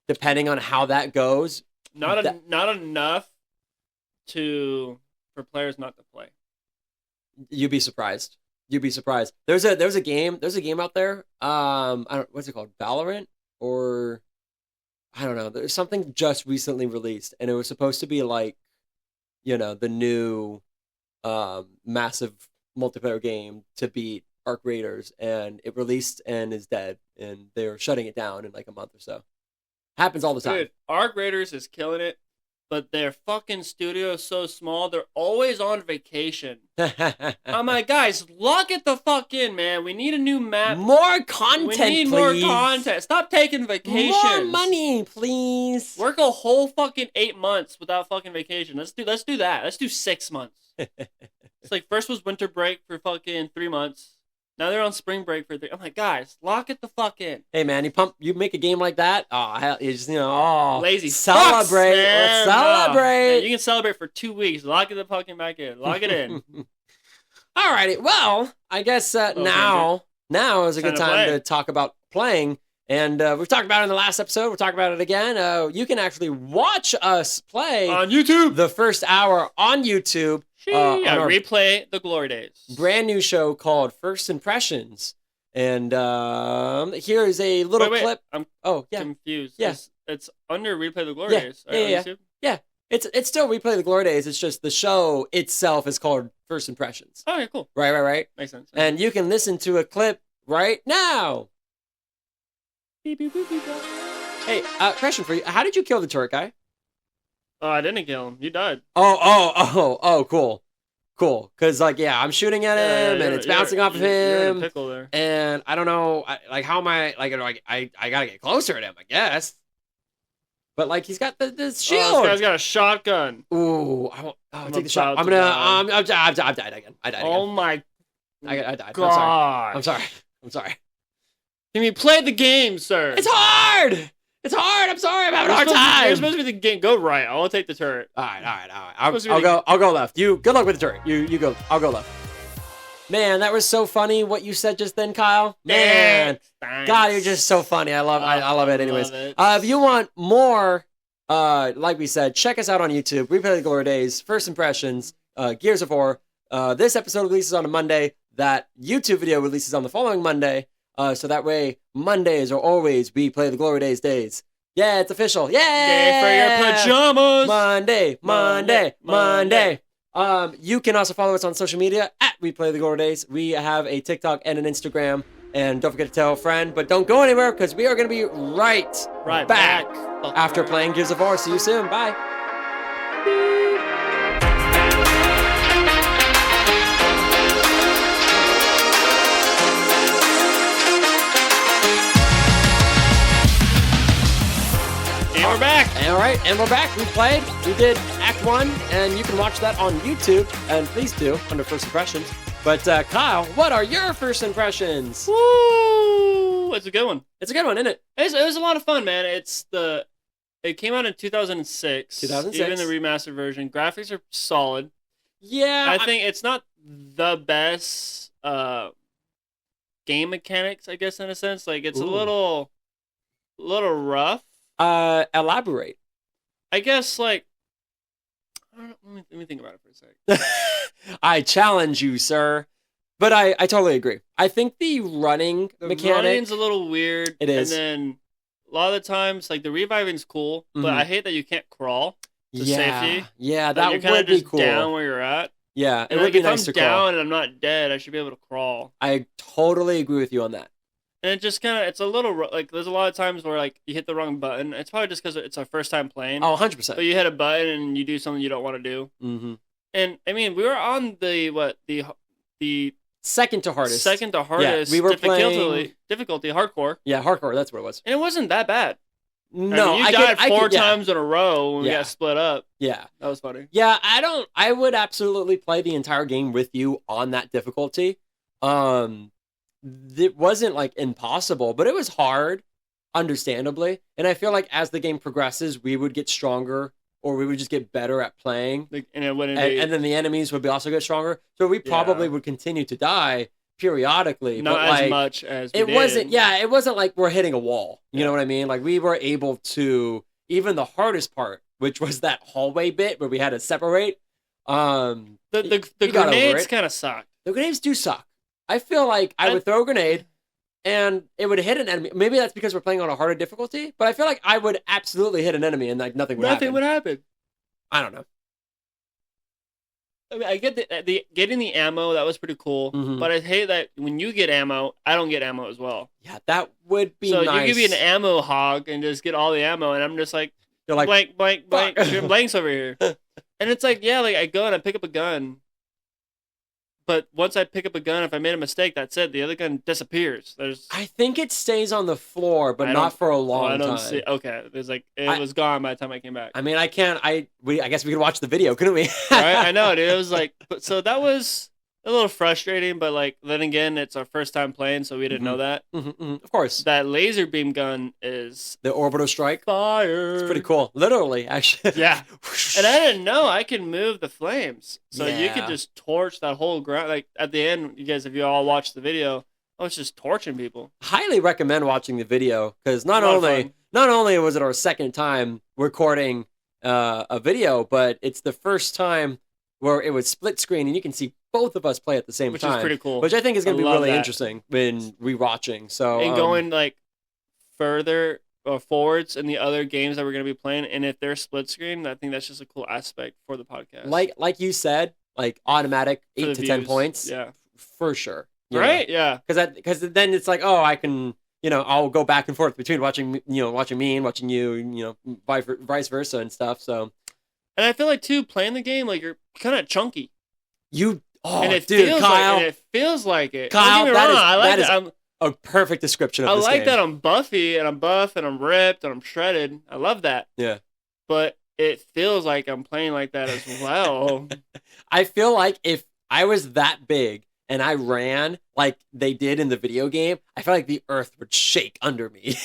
depending on how that goes, not enough for players not to play. You'd be surprised. There's a game out there. What's it called? Valorant or. I don't know. There's something just recently released, and it was supposed to be like, the new massive multiplayer game to beat Arc Raiders, and it released and is dead, and they're shutting it down in like a month or so. Happens all the time. Dude, Arc Raiders is killing it, but their fucking studio is so small, they're always on vacation. I'm like, guys, lock it the fuck in, man. We need a new map. More content, We need please. more content. Stop taking vacations. More money, please. Work a whole fucking 8 months without fucking vacation. Let's do that. Let's do 6 months. It's like first was winter break for fucking 3 months. Now they're on spring break for 3. I'm like, guys, lock it the fuck in. Hey, man, you make a game like that? Oh, hell, you just, lazy. Celebrate. Fucks, man. Let's celebrate. Man, you can celebrate for 2 weeks. Lock it the fucking back in. Lock it in. Alrighty. Well, I guess now is a good time to talk about playing. And we've talked about it in the last episode. We'll talk about it again. You can actually watch us play on YouTube. The first hour on YouTube. Replay the glory days. Brand new show called First Impressions. And here is a little clip. I'm confused. Yes. It's under Replay the Glory Days. Yeah. It's still Replay the Glory Days. It's just the show itself is called First Impressions. Oh, yeah, cool. Right. Makes sense. And you can listen to a clip right now. Hey, question for you. How did you kill the turret guy? Oh, I didn't kill him. You died. Oh, cool. Because, I'm shooting at him, and it's bouncing off of him. You're in a pickle there. And I don't know, how am I, I gotta get closer to him, I guess. But, he's got the shield. Oh, this guy's got a shotgun. Ooh, I'll take the shot. I've died again. I died again. Oh, my I died. God. I'm sorry. Can you play the game, sir? It's hard! I'm sorry. I'm having a hard time. You're supposed to be the game. Go right. I'll take the turret. All right. I'll go left. Good luck with the turret. You go. I'll go left. Man, that was so funny what you said just then, Kyle. Man, Thanks. God, you're just so funny. I love it. Anyways, if you want more, like we said, check us out on YouTube. Replay the Glory Days, First Impressions, Gears of War. This episode releases on a Monday. That YouTube video releases on the following Monday. So that way, Mondays are always We Play the Glory Days days. Yeah, it's official. Yeah! Day for your pajamas! Monday. You can also follow us on social media at We Play the Glory Days. We have a TikTok and an Instagram. And don't forget to tell a friend. But don't go anywhere because we are going to be right back after playing Gears of War. See you soon. Bye. And we're back. All right, and we're back. We played. We did Act 1, and you can watch that on YouTube. And please do, under First Impressions. But, Kyle, what are your first impressions? Woo! It's a good one. It's a good one, isn't it? It was a lot of fun, man. It came out in 2006. 2006. Even the remastered version. Graphics are solid. Yeah. I think it's not the best game mechanics, I guess, in a sense. Like, it's a little rough. Elaborate. I guess, like, let me think about it for a sec. I challenge you, sir. But I totally agree. I think the running mechanic... running's a little weird. It is. And then a lot of the times, like, the reviving's cool, but I hate that you can't crawl to safety. Yeah, like, that would be cool. You're down where you're at. Yeah, it and would be nice if to I'm crawl. down and I'm not dead, I should be able to crawl. I totally agree with you on that. And it just kind of, it's a little, like, there's a lot of times where, like, you hit the wrong button. It's probably just because it's our first time playing. Oh, 100%. But you hit a button and you do something you don't want to do. Mm-hmm. And, I mean, we were on the second to hardest. Yeah, we were playing... difficulty, hardcore. Yeah, hardcore, that's what it was. And it wasn't that bad. No, I died four times in a row when we got split up. Yeah. That was funny. Yeah, I would absolutely play the entire game with you on that difficulty. It wasn't, like, impossible, but it was hard, understandably. And I feel like as the game progresses, we would get stronger, or we would just get better at playing. And it wouldn't and then the enemies would also get stronger. So we probably would continue to die periodically. Not but, like, as much as we it did. it wasn't like we're hitting a wall. You know what I mean? Like, we were able to, even the hardest part, which was that hallway bit where we had to separate. The grenades kind of sucked. The grenades do suck. I feel like I would throw a grenade and it would hit an enemy. Maybe that's because we're playing on a harder difficulty, but I feel like I would absolutely hit an enemy and, like, nothing would happen. I don't know. I mean, I get the getting the ammo, that was pretty cool, but I hate that when you get ammo, I don't get ammo as well. Yeah, that would be nice. So you could be an ammo hog and just get all the ammo, and I'm just like, you're like blank, blanks over here. And it's like, yeah, like, I go and I pick up a gun. But once I pick up a gun, if I made a mistake, that's it. The other gun disappears. I think it stays on the floor, but not for a long time. See. Okay, there's like it was gone by the time I came back. I mean, I guess we could watch the video, couldn't we? Right? I know, dude. It was like, so that was a little frustrating, but, like, then again, it's our first time playing, so we didn't know that. Of course, that laser beam gun is the orbital strike. Fire. It's pretty cool, literally. Actually, yeah. And I didn't know I can move the flames, so you could just torch that whole ground. Like, at the end, you guys, if you all watched the video, I was just torching people. Highly recommend watching the video because not only was it our second time recording a video, but it's the first time where it was split screen and you can see both of us play at the same time. Which is pretty cool. Which I think is going to be really interesting when rewatching. So, and going, like, further or forwards in the other games that we're going to be playing, and if they're split screen, I think that's just a cool aspect for the podcast. Like you said, like, automatic 8 to 10 points. Yeah. For sure. Right? Yeah. Because then it's like, oh, I can, I'll go back and forth between watching me and watching you, vice versa and stuff. So. And I feel like, too, playing the game, like, you're kind of chunky. And it feels like it. Kyle, that is a perfect description of this game. I like that I'm buffy and I'm buff and I'm ripped and I'm shredded. I love that. Yeah. But it feels like I'm playing like that as well. I feel like if I was that big and I ran like they did in the video game, I feel like the earth would shake under me.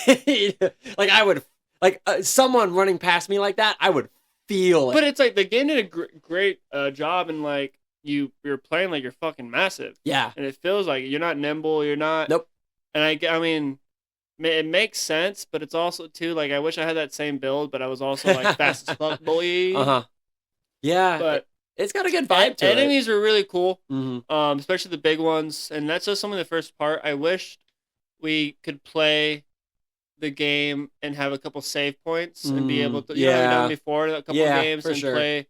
Like, I would, like, someone running past me like that, I would feel it. But it's like the game did a great job in, like, you're playing like you're fucking massive. Yeah. And it feels like you're not nimble. You're not. Nope. And I mean, it makes sense, but it's also too like I wish I had that same build, but I was also like fast as fuck, boy. Yeah. But it's got a good vibe to enemies it. are really cool. Mm-hmm. Especially the big ones, and that's just something the first part. I wished we could play the game and have a couple save points and be able to, you know, we've done before a couple of games and play.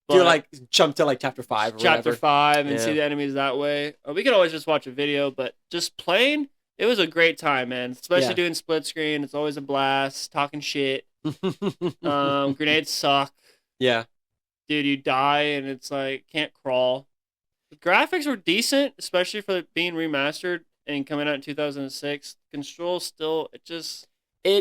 Do like jump to like chapter 5 or chapter whatever. 5 and see the enemies that way. We could always just watch a video, but just playing, it was a great time, man. Especially doing split screen. It's always a blast. Talking shit. Grenades suck. Yeah. Dude, you die and it's like can't crawl. The graphics were decent, especially for being remastered and coming out in 2006. Control still, it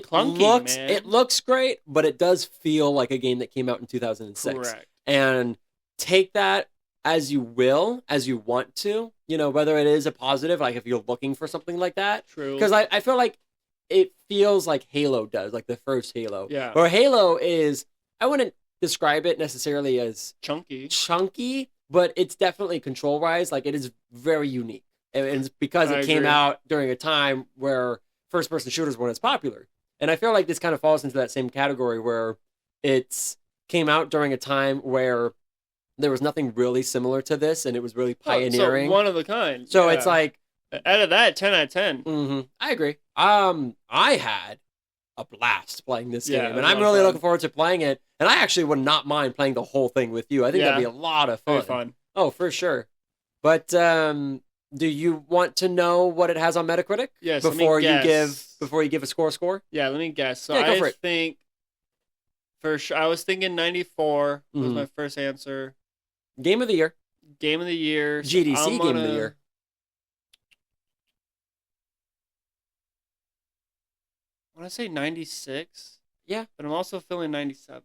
clunky, man. It looks great, but it does feel like a game that came out in 2006. Correct. And take that as you will, as you want to, you know, whether it is a positive, like if you're looking for something like that. True. Because I feel like it feels like Halo does, like the first Halo. Yeah. Where Halo is, I wouldn't describe it necessarily as chunky, but it's definitely control-wise, like it is very unique. And it's because it came out during a time where first-person shooters weren't as popular. And I feel like this kind of falls into that same category where it's came out during a time where there was nothing really similar to this, and it was really pioneering. So one of a kind. So it's like... out of that, 10 out of 10. Mm-hmm. I agree. I had a blast playing this game, and I'm really looking forward to playing it. And I actually would not mind playing the whole thing with you. I think that'd be a lot of fun. Very fun. Oh, for sure. But do you want to know what it has on Metacritic? Yes. Before you give a score? Yeah, let me guess. So go for it. Think for sure. I was thinking 94 was my first answer. Game of the year. Game of the year. GDC so Game of the year. I want to say 96. Yeah. But I'm also feeling 97.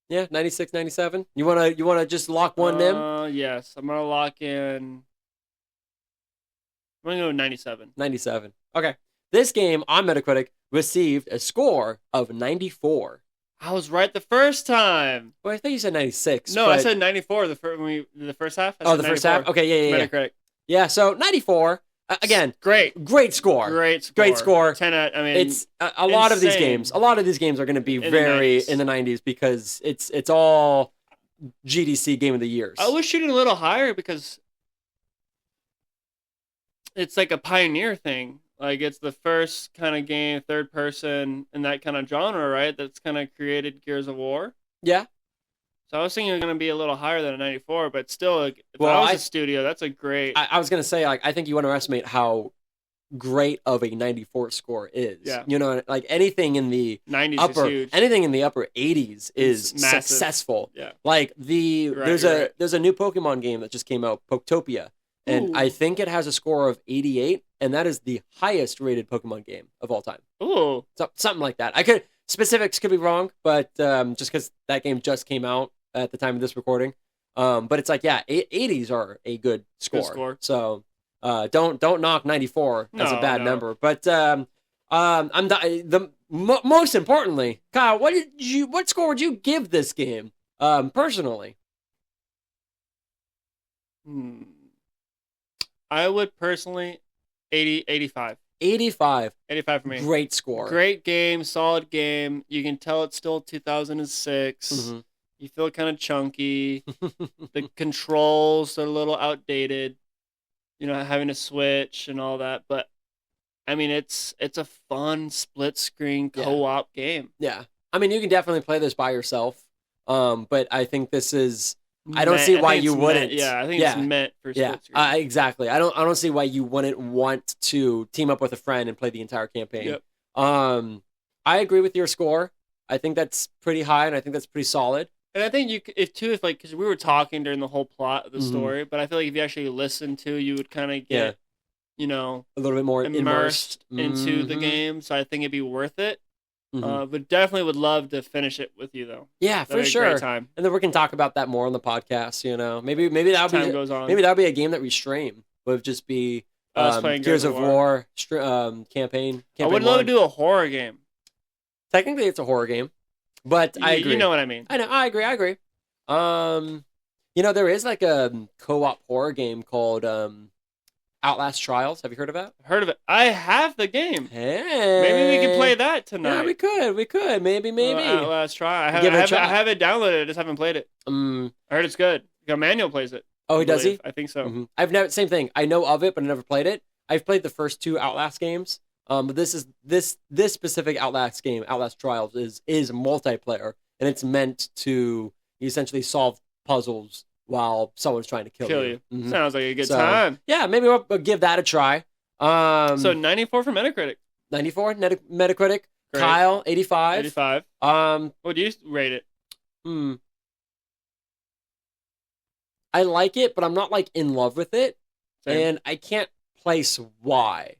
Yeah, 96, 97. You wanna just lock one in? Yes. I'm gonna lock in. I'm gonna go 97. 97. Okay. This game on Metacritic received a score of 94. I was right the first time. Well, I think you said 96. No, I said 94 the first half. The first half? Okay, yeah. Metacritic. Yeah, so 94. Again, great score. Great 10 out. I mean, it's a lot of these games. A lot of these games are going to be in the 90s because it's all GDC Game of the Years. I was shooting a little higher because it's like a pioneer thing. Like it's the first kind of game, third person in that kind of genre, right? That's kind of created Gears of War. Yeah. So I was thinking it was going to be a little higher than a 94, but still, if I was a studio, that's a great... I was going to say, like, I think you underestimate how great of a 94 score is. Yeah. You know, like anything in the 90s is huge. Anything in the upper 80s is successful. Yeah. Like there's a new Pokemon game that just came out, Poketopia, and I think it has a score of 88, and that is the highest rated Pokemon game of all time. Ooh. Something like that. Specifics could be wrong, but just because that game just came out at the time of this recording. But it's like, 80s are a good score. So don't knock 94 as a bad number. But most importantly, Kyle, what score would you give this game personally? I would personally 85. 85. 85 for me. Great score. Great game, solid game. You can tell it's still 2006. Mm-hmm. You feel kind of chunky. The controls are a little outdated. You know, having to switch and all that. But, I mean, it's a fun split-screen co-op game. Yeah. I mean, you can definitely play this by yourself. But I think this is... I don't see why you wouldn't. I think it's meant for split screen. Exactly. I don't see why you wouldn't want to team up with a friend and play the entire campaign. Yep. I agree with your score. I think that's pretty high, and I think that's pretty solid. And I think because we were talking during the whole plot of the story, but I feel like if you actually listened to, you would kind of get, a little bit more immersed into the game. So I think it'd be worth it. But definitely would love to finish it with you, though. Yeah, for sure. Great time. And then we can talk about that more on the podcast. You know, maybe that'll be a game that we stream. Would just be Gears of War campaign. I would love to do a horror game. Technically, it's a horror game, but I agree. You know what I mean. I know. I agree. You know, there is like a co-op horror game called Outlast Trials. Have you heard of that? Heard of it. I have the game. Hey. Maybe we can play that tonight. Yeah, we could. Maybe. Outlast Trials. I have it downloaded. I just haven't played it. I heard it's good. Manuel plays it. Oh, does he? I think so. Mm-hmm. I've never, same thing. I know of it, but I never played it. I've played the first 2 Outlast games. But this specific Outlast game, Outlast Trials, is multiplayer, and it's meant to essentially solve puzzles while someone's trying to kill you. Mm-hmm. Sounds like a good time. Yeah, maybe we'll give that a try. So 94 for Metacritic. 94 Metacritic. Great. Kyle 85. 85. What do you rate it? I like it, but I'm not like in love with it. Same. And I can't place why.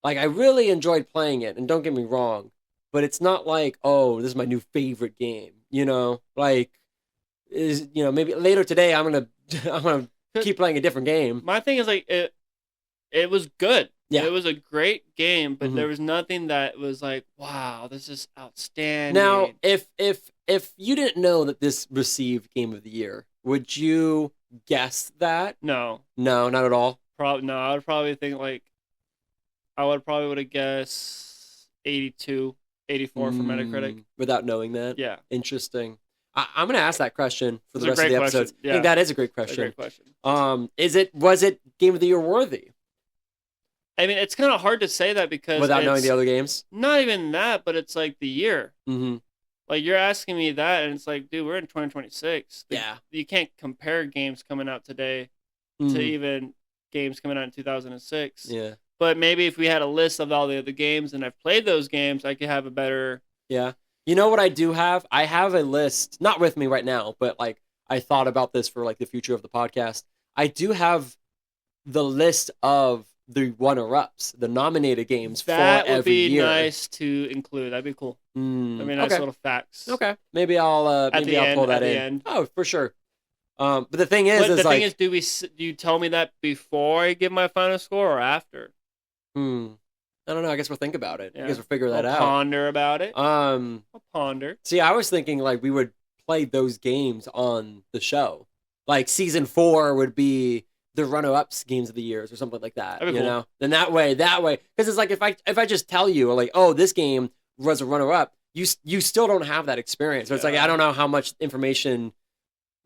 Like, I really enjoyed playing it, and don't get me wrong, but it's not like, oh, this is my new favorite game. You know, like, maybe later today I'm gonna keep playing a different game. My thing is like it was good. Yeah, it was a great game, but there was nothing that was like, wow, this is outstanding. Now, if you didn't know that this received Game of the Year, would you guess that? No, not at all. No, I would probably think like I would have guessed 82, 84 for Metacritic without knowing that. Yeah, interesting. I'm going to ask that question for the rest of the episodes. Yeah. I think that is a great question. A great question. Was it Game of the Year worthy? I mean, it's kind of hard to say that because without knowing the other games. Not even that, but it's like the year. Mm-hmm. Like, you're asking me that, and it's like, dude, we're in 2026. Yeah, you can't compare games coming out today to even games coming out in 2006. Yeah. But maybe if we had a list of all the other games and I've played those games, I could have a better... Yeah. You know what I do have? I have a list, not with me right now, but like I thought about this for like the future of the podcast. I do have the list of the runner-ups, the nominated games for every year. That would be nice to include. That'd be cool. I mean, nice little facts. Okay. Maybe I'll pull that in. Oh, for sure. But the thing is, do you tell me that before I give my final score or after? I don't know. I guess we'll think about it. Yeah. I guess we'll figure that out. Ponder about it. I'll ponder. See, I was thinking like we would play those games on the show. Like season 4 would be the runner-ups games of the years or something like that. That'd be cool. Know? Then that way, because it's like if I just tell you like, oh, this game was a runner-up, you still don't have that experience. So it's like I don't know how much information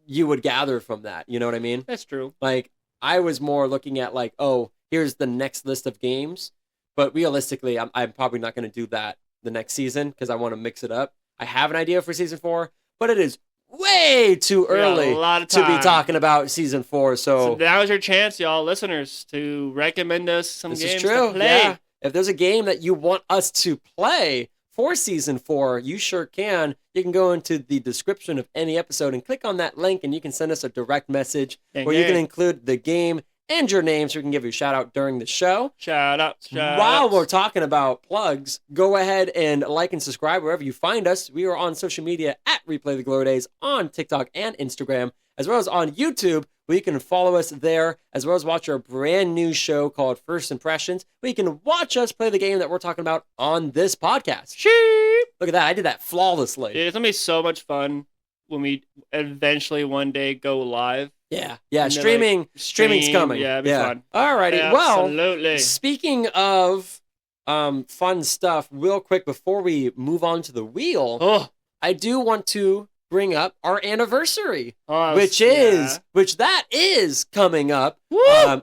you would gather from that. You know what I mean? That's true. Like I was more looking at like, oh, here's the next list of games. But realistically, I'm probably not going to do that the next season because I want to mix it up. I have an idea for season 4, but it is way too early to be talking about season 4. So that was your chance, y'all listeners, to recommend us some games is true. To play. Yeah. If there's a game that you want us to play for season 4, you sure can. You can go into the description of any episode and click on that link, and you can send us a direct message where you can include the game and your name so we can give you a shout out during the show. Shout out. While we're talking about plugs, go ahead and like and subscribe wherever you find us. We are on social media at Replay the Glory Days on TikTok and Instagram, as well as on YouTube, where you can follow us there, as well as watch our brand new show called First Impressions, where you can watch us play the game that we're talking about on this podcast. Sheep! Look at that. I did that flawlessly. Dude, it's going to be so much fun when we eventually one day go live. Yeah. Streaming's coming. Yeah, it'd be fun. Alrighty. Absolutely. Well, speaking of fun stuff, real quick before we move on to the wheel, I do want to bring up our anniversary, which that is coming up.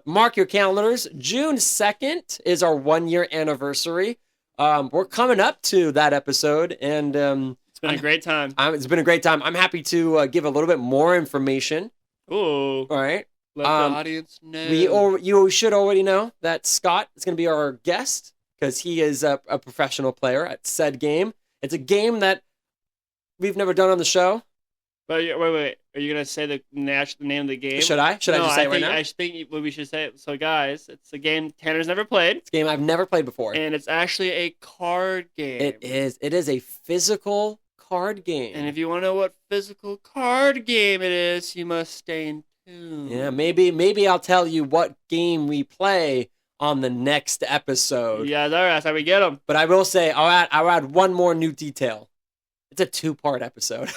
Mark your calendars. June 2nd is our 1-year anniversary. We're coming up to that episode, and it's been a great time. It's been a great time. I'm happy to give a little bit more information. Ooh. All right. Let the audience know. You should already know that Scott is going to be our guest because he is a professional player at said game. It's a game that we've never done on the show. But wait. Are you going to say the name of the game? Should I? Should I just say it right now? I think what we should say. So, guys, it's a game Tanner's never played. It's a game I've never played before. And it's actually a card game. It is. It is a physical card game. And if you want to know what physical card game it is, you must stay in tune. Yeah, maybe I'll tell you what game we play on the next episode. Yeah, that's how we get them. But I will say, I'll add one more new detail. It's a 2-part episode.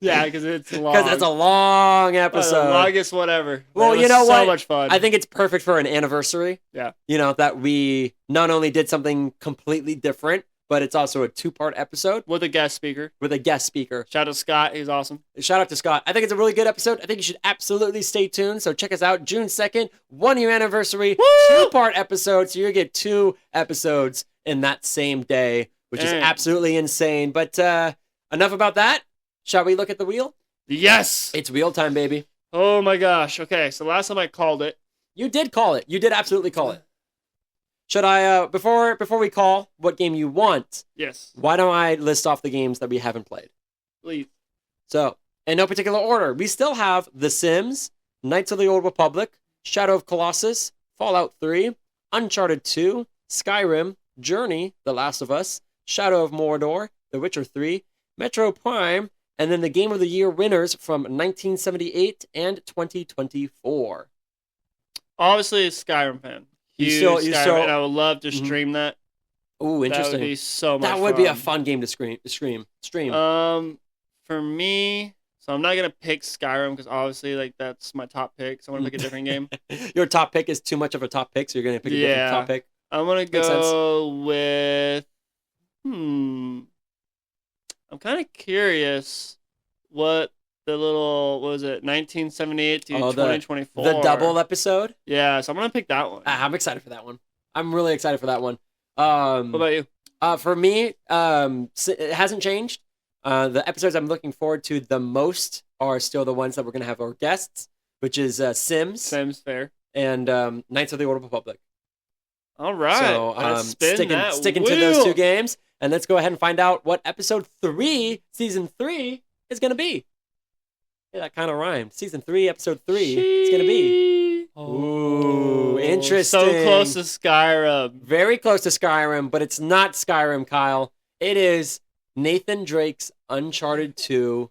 Yeah, because it's long. Because it's a long episode. The longest whatever. Well, you know what? So much fun. I think it's perfect for an anniversary. Yeah. That we not only did something completely different, but it's also a 2-part episode. With a guest speaker. Shout out to Scott. He's awesome. Shout out to Scott. I think it's a really good episode. I think you should absolutely stay tuned. So check us out June 2nd, 1-year anniversary, 2-part episode. So you get 2 episodes in that same day, which is absolutely insane. But enough about that. Shall we look at the wheel? Yes. It's wheel time, baby. Oh my gosh. Okay, so last time I called it. You did call it. You did absolutely call it. Should I, before we call what game you want? Yes. Why don't I list off the games that we haven't played? Please. So, in no particular order, we still have The Sims, Knights of the Old Republic, Shadow of Colossus, Fallout 3, Uncharted 2, Skyrim, Journey, The Last of Us, Shadow of Mordor, The Witcher 3, Metro Prime, and then the Game of the Year winners from 1978 and 2024. Obviously, a Skyrim fan. Skyrim, and I would love to stream that. Ooh, interesting. That would be so much fun. That would be a fun game to stream. For me, so I'm not going to pick Skyrim because obviously, that's my top pick. So I'm going to pick a different game. Your top pick is too much of a top pick, so you're going to pick a different top pick? I'm going to go with... I'm kind of curious what the little, what was it, 1978 to 2024. The double episode? Yeah, so I'm going to pick that one. I'm excited for that one. I'm really excited for that one. What about you? For me, it hasn't changed. The episodes I'm looking forward to the most are still the ones that we're going to have our guests, which is Sims. Sims, fair. And Knights of the Old Republic. All right. So sticking to those 2 games. And let's go ahead and find out what episode 3, season 3, is going to be. Yeah, that kind of rhymed. Season 3, episode 3 is going to be. Ooh, interesting. So close to Skyrim. Very close to Skyrim, but it's not Skyrim, Kyle. It is Nathan Drake's Uncharted 2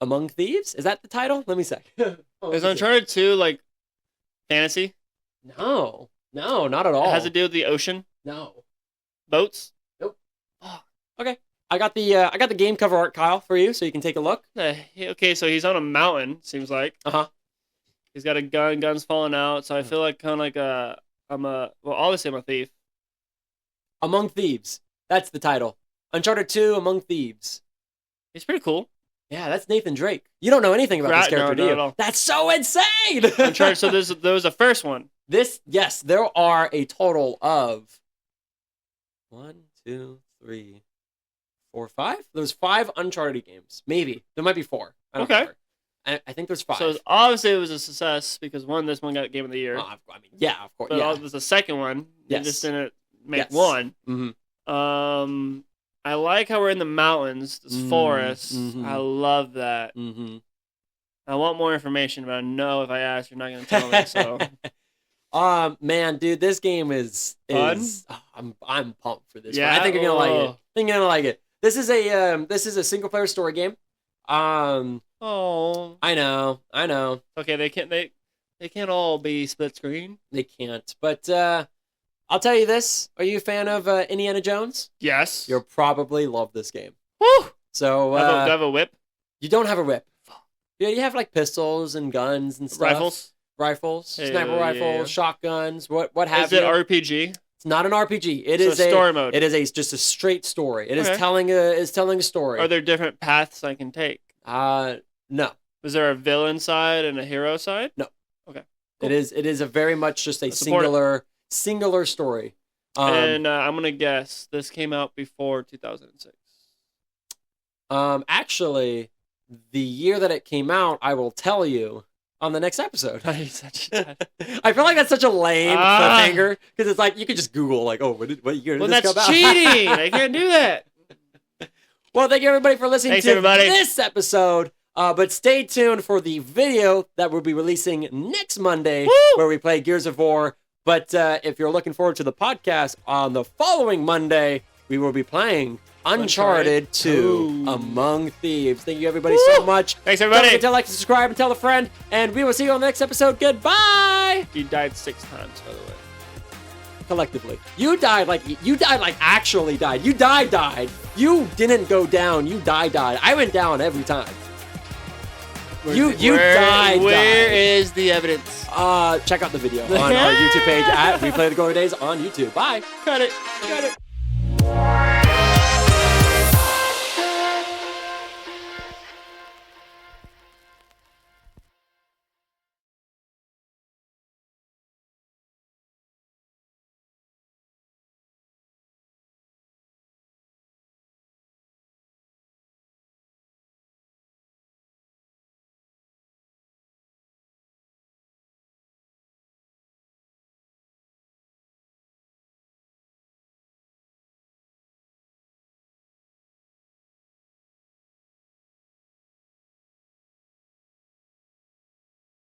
Among Thieves. Is that the title? Let me see. Is Uncharted 2 fantasy? No, not at all. It has to do with the ocean? No. Boats? Okay, I got the game cover art, Kyle, for you, so you can take a look. Okay, so he's on a mountain. Seems like. He's got a gun. Gun's falling out. So I feel like kind of like obviously I'm a thief. Among Thieves. That's the title. Uncharted 2 Among Thieves. He's pretty cool. Yeah, that's Nathan Drake. You don't know anything about this character, do you? No. That's so insane. Uncharted. So there was the first one. Yes, there are a total of 1, 2, 3. 4, 5? There's 5 Uncharted games. Maybe. There might be 4. I don't remember. I think there's 5. So obviously it was a success because this one got Game of the Year. Yeah, of course. But yeah. it was the second one. They just didn't make yes. one. Mm-hmm. I like how we're in the mountains, this forest. Mm-hmm. I love that. Mm-hmm. I want more information, but I know if I ask, you're not going to tell me. So. Man, dude, this game is fun. I'm pumped for this. Yeah, one. I think you're gonna like it. This is a single player story game. I know. Okay, they can't all be split screen. They can't. But I'll tell you this: are you a fan of Indiana Jones? Yes. You'll probably love this game. Woo! So do I have a whip? You don't have a whip. Yeah, you have pistols and guns and stuff. Rifles, sniper rifles, shotguns. What have you? Is it RPG? It's not an RPG. It is a story mode. It is just a straight story. It is telling a story. Are there different paths I can take? No. Is there a villain side and a hero side? No. Okay. Cool. It is a very much just a singular story. And I'm gonna guess this came out before 2006. Actually, the year that it came out, I will tell you on the next episode. I feel like that's such a lame cliffhanger because it's like you could just Google what year did this come out? That's cheating. I can't do that. Well, thank you everybody for listening to everybody. This episode. But stay tuned for the video that we'll be releasing next Monday, where we play Gears of War. But if you're looking forward to the podcast on the following Monday, we will be playing Uncharted 2 Among Thieves. Thank you everybody so much. Thanks everybody. Don't forget to like, subscribe, and tell a friend. And we will see you on the next episode. Goodbye. You died 6 times, by the way. Collectively. You died like actually died. You died. You didn't go down. You died. I went down every time. You died. Where is the evidence? Check out the video on our YouTube page at We Play the Glory Days on YouTube. Bye. Cut it.